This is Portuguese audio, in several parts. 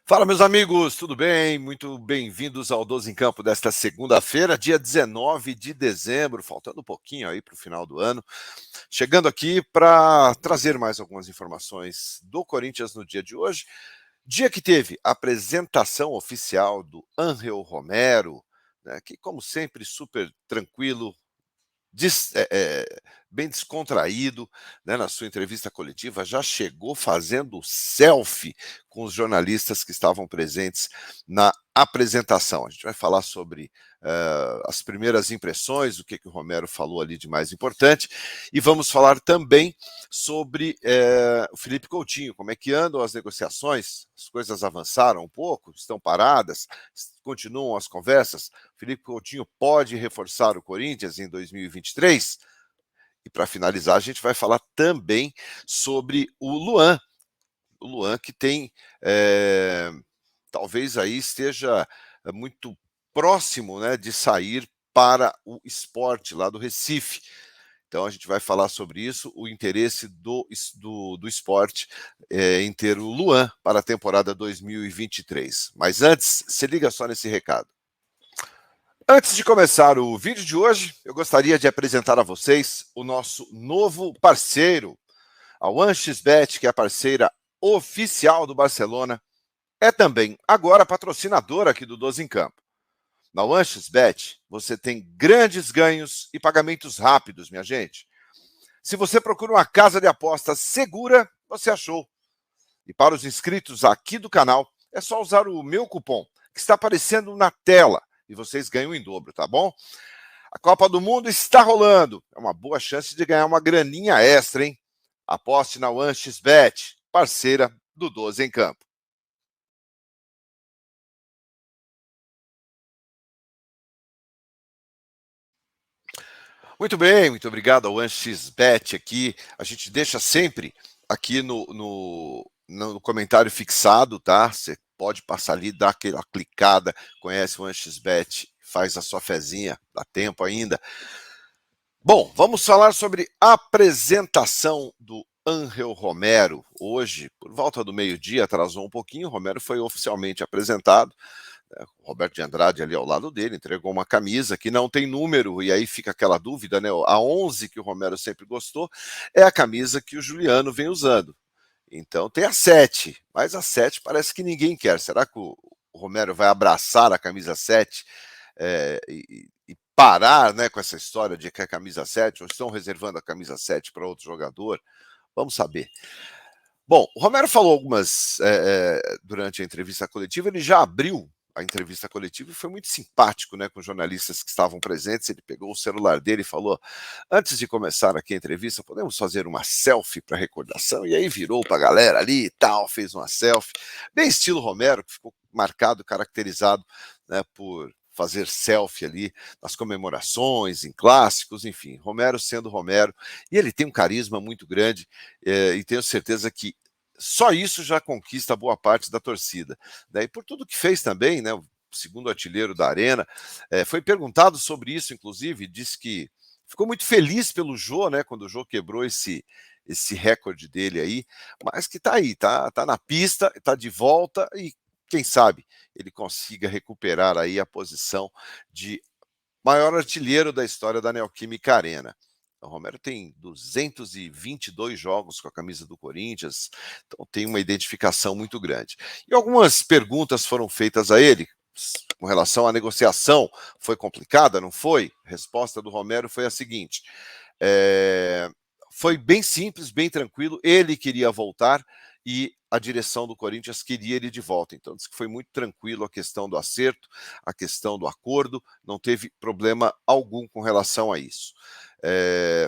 Fala, meus amigos, tudo bem? Muito bem-vindos ao 12 em Campo desta segunda-feira, dia 19 de dezembro, faltando um pouquinho aí para o final do ano. Chegando aqui para trazer mais algumas informações do Corinthians no dia de hoje. Dia que teve a apresentação oficial do Ángel Romero, né, que, como sempre, super tranquilo, bem descontraído, né, na sua entrevista coletiva, já chegou fazendo selfie com os jornalistas que estavam presentes na apresentação. A gente vai falar sobre as primeiras impressões, o que o Romero falou ali de mais importante, e vamos falar também sobre o Felipe Coutinho, como é que andam as negociações, as coisas avançaram um pouco, estão paradas, continuam as conversas. Felipe Coutinho pode reforçar o Corinthians em 2023? E para finalizar, a gente vai falar também sobre o Luan. O Luan que tem, talvez aí esteja muito próximo, né, de sair para o Sport lá do Recife. Então a gente vai falar sobre isso, o interesse do Sport em ter o Luan para a temporada 2023. Mas antes, se liga só nesse recado. Antes de começar o vídeo de hoje, eu gostaria de apresentar a vocês o nosso novo parceiro, a OneXBet, que é a parceira oficial do Barcelona, é também agora patrocinadora aqui do 12 em Campo. Na OneXBet, você tem grandes ganhos e pagamentos rápidos, minha gente. Se você procura uma casa de apostas segura, você achou. E para os inscritos aqui do canal, é só usar o meu cupom, que está aparecendo na tela, e vocês ganham em dobro, tá bom? A Copa do Mundo está rolando. É uma boa chance de ganhar uma graninha extra, hein? Aposte na OneXBet, parceira do 12 em Campo. Muito bem, muito obrigado ao OneXBet aqui. A gente deixa sempre aqui no comentário fixado, tá? Você pode passar ali, dar aquela clicada, conhece o OneXBet, faz a sua fezinha, dá tempo ainda. Bom, vamos falar sobre a apresentação do Ángel Romero. Hoje, por volta do meio-dia, atrasou um pouquinho, o Romero foi oficialmente apresentado. O Roberto de Andrade ali ao lado dele, entregou uma camisa que não tem número, e aí fica aquela dúvida, né? A 11 que o Romero sempre gostou é a camisa que o Juliano vem usando. Então tem a 7, mas a 7 parece que ninguém quer. Será que o Romero vai abraçar a camisa 7 e parar, né, com essa história de que é a camisa 7, ou estão reservando a camisa 7 para outro jogador? Vamos saber. Bom, o Romero falou algumas durante a entrevista coletiva, ele já abriu a entrevista coletiva e foi muito simpático, né, com os jornalistas que estavam presentes. Ele pegou o celular dele e falou: antes de começar aqui a entrevista, podemos fazer uma selfie para recordação? E aí virou para a galera ali e tal, fez uma selfie, bem estilo Romero, que ficou marcado, caracterizado, né, por fazer selfie ali nas comemorações, em clássicos, enfim, Romero sendo Romero, e ele tem um carisma muito grande, e tenho certeza que só isso já conquista boa parte da torcida, né? E por tudo que fez também, né? O segundo artilheiro da Arena, foi perguntado sobre isso, inclusive, disse que ficou muito feliz pelo Jô, né? Quando o Jô quebrou esse recorde dele aí, mas que tá aí, tá na pista, tá de volta e quem sabe ele consiga recuperar aí a posição de maior artilheiro da história da Neoquímica Arena. O Romero tem 222 jogos com a camisa do Corinthians, então tem uma identificação muito grande. E algumas perguntas foram feitas a ele com relação à negociação. Foi complicada, não foi? A resposta do Romero foi a seguinte: foi bem simples, bem tranquilo. Ele queria voltar e a direção do Corinthians queria ele de volta. Então, disse que foi muito tranquilo a questão do acerto, a questão do acordo, não teve problema algum com relação a isso.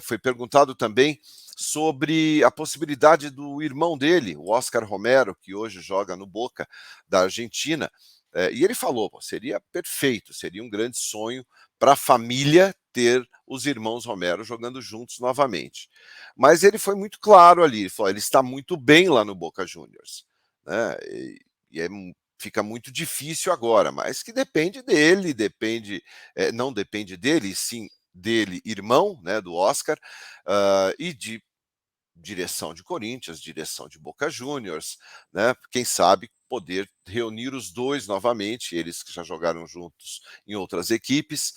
Foi perguntado também sobre a possibilidade do irmão dele, o Oscar Romero, que hoje joga no Boca, da Argentina, e ele falou: seria perfeito, seria um grande sonho para a família ter os irmãos Romero jogando juntos novamente. Mas ele foi muito claro ali, ele falou: ele está muito bem lá no Boca Juniors, né? Fica muito difícil agora, mas que depende dele, não depende dele, sim dele, irmão, né, do Oscar, e de direção de Corinthians, direção de Boca Juniors, né? Quem sabe poder reunir os dois novamente, eles que já jogaram juntos em outras equipes,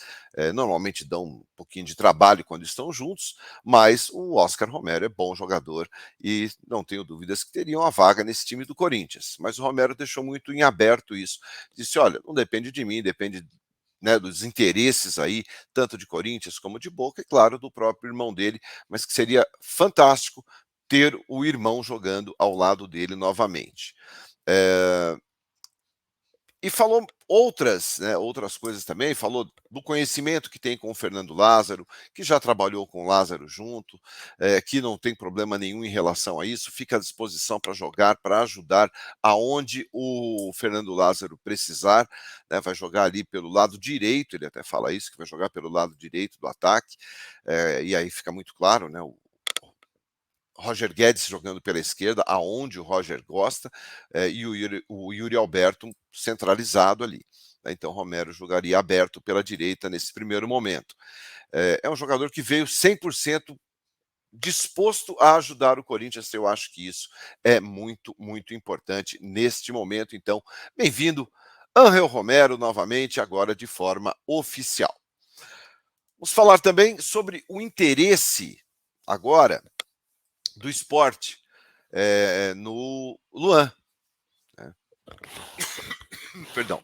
normalmente dão um pouquinho de trabalho quando estão juntos, mas o Oscar Romero é bom jogador e não tenho dúvidas que teriam a vaga nesse time do Corinthians. Mas o Romero deixou muito em aberto isso. Disse, olha, não depende de mim, depende, né, dos interesses aí, tanto de Corinthians como de Boca, e claro, do próprio irmão dele, mas que seria fantástico ter o irmão jogando ao lado dele novamente. E falou outras, né, outras coisas também, falou do conhecimento que tem com o Fernando Lázaro, que já trabalhou com o Lázaro junto, que não tem problema nenhum em relação a isso, fica à disposição para jogar, para ajudar aonde o Fernando Lázaro precisar, né, vai jogar ali pelo lado direito, ele até fala isso, que vai jogar pelo lado direito do ataque, e aí fica muito claro, né, o Roger Guedes jogando pela esquerda, aonde o Roger gosta, e o Yuri Alberto centralizado ali. Né? Então, Romero jogaria aberto pela direita nesse primeiro momento. É um jogador que veio 100% disposto a ajudar o Corinthians. Eu acho que isso é muito, muito importante neste momento. Então, bem-vindo, Ángel Romero, novamente, agora de forma oficial. Vamos falar também sobre o interesse agora do esporte no Luan. Né? Perdão,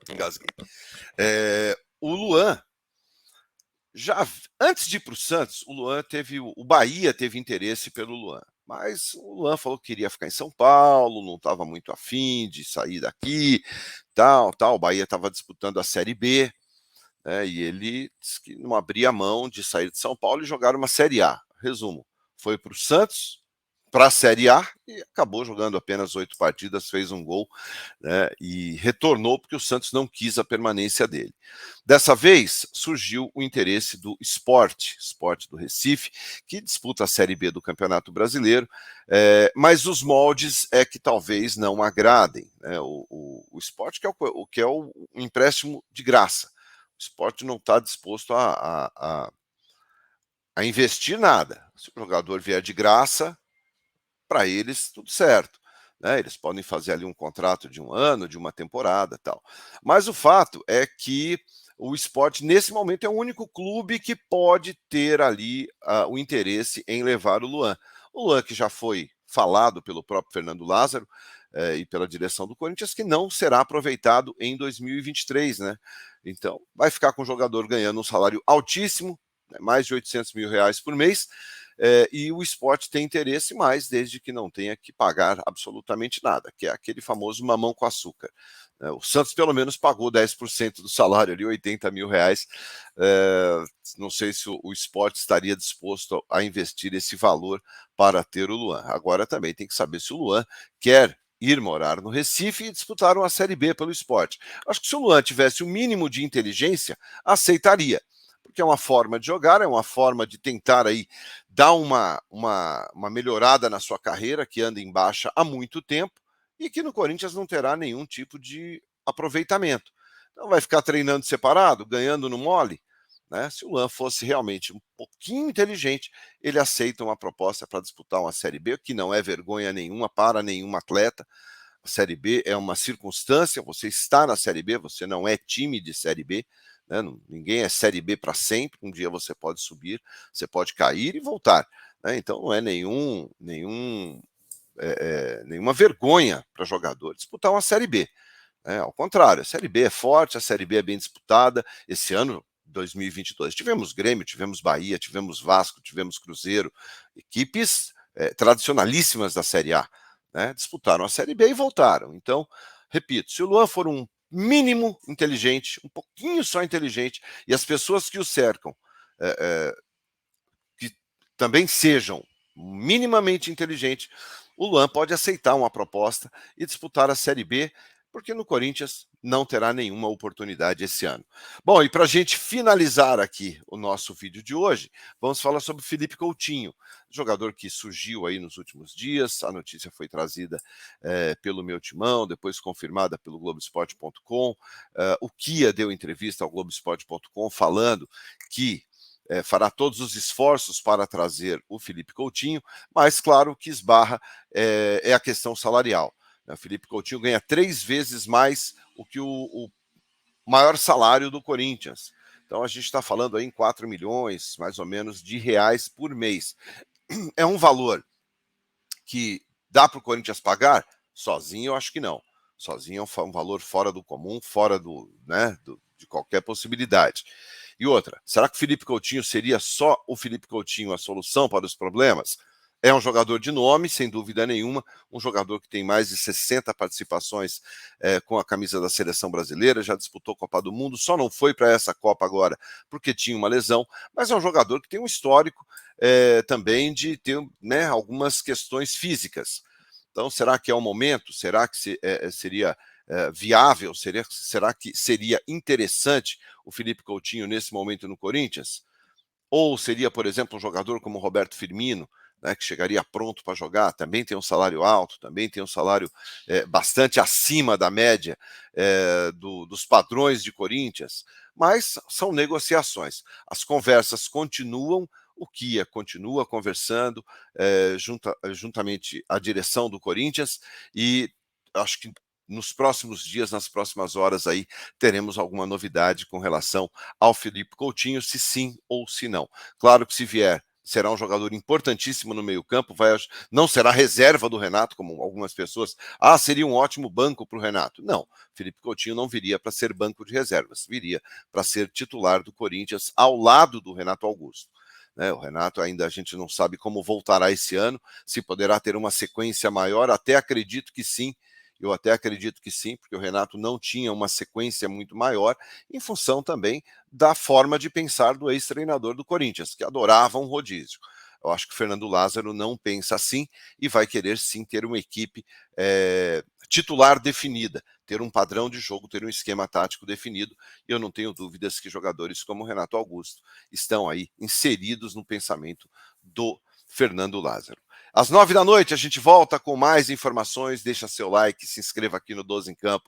engasguei. O Luan, já antes de ir para o Santos, o Bahia teve interesse pelo Luan. Mas o Luan falou que queria ficar em São Paulo, não estava muito afim de sair daqui, tal. O Bahia estava disputando a Série B, né, e ele disse que não abria mão de sair de São Paulo e jogar uma Série A. Resumo, foi para o Santos, para a Série A, e acabou jogando apenas 8 partidas, fez um gol, né, e retornou porque o Santos não quis a permanência dele. Dessa vez, surgiu o interesse do Sport do Recife, que disputa a Série B do Campeonato Brasileiro, mas os moldes é que talvez não agradem. Né, o Sport, que é o empréstimo de graça. O Sport não está disposto a investir nada. Se o jogador vier de graça, para eles tudo certo. Né? Eles podem fazer ali um contrato de um ano, de uma temporada, tal. Mas o fato é que o Sport, nesse momento, é o único clube que pode ter ali o interesse em levar o Luan. O Luan, que já foi falado pelo próprio Fernando Lázaro e pela direção do Corinthians, que não será aproveitado em 2023, né? Então, vai ficar com o jogador ganhando um salário altíssimo, né, mais de R$ 800 mil por mês, e o Sport tem interesse mais, desde que não tenha que pagar absolutamente nada, que é aquele famoso mamão com açúcar. O Santos pelo menos pagou 10% do salário ali, R$ 80 mil. Não sei se o Sport estaria disposto a investir esse valor para ter o Luan. Agora também tem que saber se o Luan quer ir morar no Recife e disputar uma Série B pelo Sport. Acho que se o Luan tivesse o mínimo de inteligência, aceitaria, porque é uma forma de jogar, é uma forma de tentar aí dar uma melhorada na sua carreira, que anda em baixa há muito tempo, e que no Corinthians não terá nenhum tipo de aproveitamento. Então vai ficar treinando separado, ganhando no mole. Né? Se o Luan fosse realmente um pouquinho inteligente, ele aceita uma proposta para disputar uma Série B, que não é vergonha nenhuma para nenhum atleta. A Série B é uma circunstância, você está na Série B, você não é time de Série B, né? Ninguém é Série B para sempre, um dia você pode subir, você pode cair e voltar. Né? Então não é nenhuma vergonha para jogador disputar uma Série B. Ao contrário, a Série B é forte, a Série B é bem disputada. Esse ano, 2022, tivemos Grêmio, tivemos Bahia, tivemos Vasco, tivemos Cruzeiro, equipes tradicionalíssimas da Série A. Né? Disputaram a Série B e voltaram. Então, repito, se o Luan for um mínimo inteligente, um pouquinho só inteligente, e as pessoas que o cercam que também sejam minimamente inteligentes, o Luan pode aceitar uma proposta e disputar a Série B, porque no Corinthians não terá nenhuma oportunidade esse ano. Bom, e para a gente finalizar aqui o nosso vídeo de hoje, vamos falar sobre o Felipe Coutinho, jogador que surgiu aí nos últimos dias. A notícia foi trazida pelo meu timão, depois confirmada pelo Globoesporte.com. O Kia deu entrevista ao Globoesporte.com falando que fará todos os esforços para trazer o Felipe Coutinho, mas claro que esbarra é a questão salarial. O Felipe Coutinho ganha 3 vezes mais o que o maior salário do Corinthians. Então a gente está falando aí em 4 milhões, mais ou menos, de reais por mês. É um valor que dá para o Corinthians pagar? Sozinho eu acho que não. Sozinho é um valor fora do comum, fora de qualquer possibilidade. E outra, será que o Felipe Coutinho seria só o Felipe Coutinho a solução para os problemas? É um jogador de nome, sem dúvida nenhuma, um jogador que tem mais de 60 participações com a camisa da seleção brasileira, já disputou a Copa do Mundo, só não foi para essa Copa agora porque tinha uma lesão, mas é um jogador que tem um histórico também de ter algumas questões físicas. Então, será que é o momento? Será que seria viável? Será que seria interessante o Felipe Coutinho nesse momento no Corinthians? Ou seria, por exemplo, um jogador como o Roberto Firmino, que chegaria pronto para jogar, também tem um salário alto, também tem um salário bastante acima da média dos padrões de Corinthians, mas são negociações. As conversas continuam, o Kia continua conversando juntamente à direção do Corinthians, e acho que nos próximos dias, nas próximas horas aí, teremos alguma novidade com relação ao Felipe Coutinho, se sim ou se não. Claro que se vier, será um jogador importantíssimo no meio-campo, não será reserva do Renato, como algumas pessoas. Seria um ótimo banco para o Renato. Não, Felipe Coutinho não viria para ser banco de reservas, viria para ser titular do Corinthians ao lado do Renato Augusto. O Renato ainda a gente não sabe como voltará esse ano, se poderá ter uma sequência maior, até acredito que sim. Eu até acredito que sim, porque o Renato não tinha uma sequência muito maior, em função também da forma de pensar do ex-treinador do Corinthians, que adorava um rodízio. Eu acho que o Fernando Lázaro não pensa assim e vai querer sim ter uma equipe titular definida, ter um padrão de jogo, ter um esquema tático definido. E eu não tenho dúvidas que jogadores como o Renato Augusto estão aí inseridos no pensamento do Fernando Lázaro. Às 9 da noite a gente volta com mais informações. Deixa seu like, se inscreva aqui no 12 em Campo.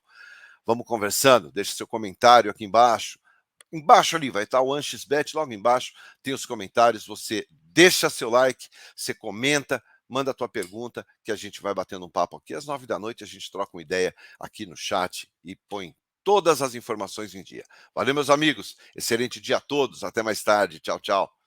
Vamos conversando, deixa seu comentário aqui embaixo. Embaixo ali vai estar o AnxBet, logo embaixo tem os comentários. Você deixa seu like, você comenta, manda a tua pergunta, que a gente vai batendo um papo aqui. Às 9 da noite a gente troca uma ideia aqui no chat e põe todas as informações em dia. Valeu, meus amigos. Excelente dia a todos. Até mais tarde. Tchau, tchau.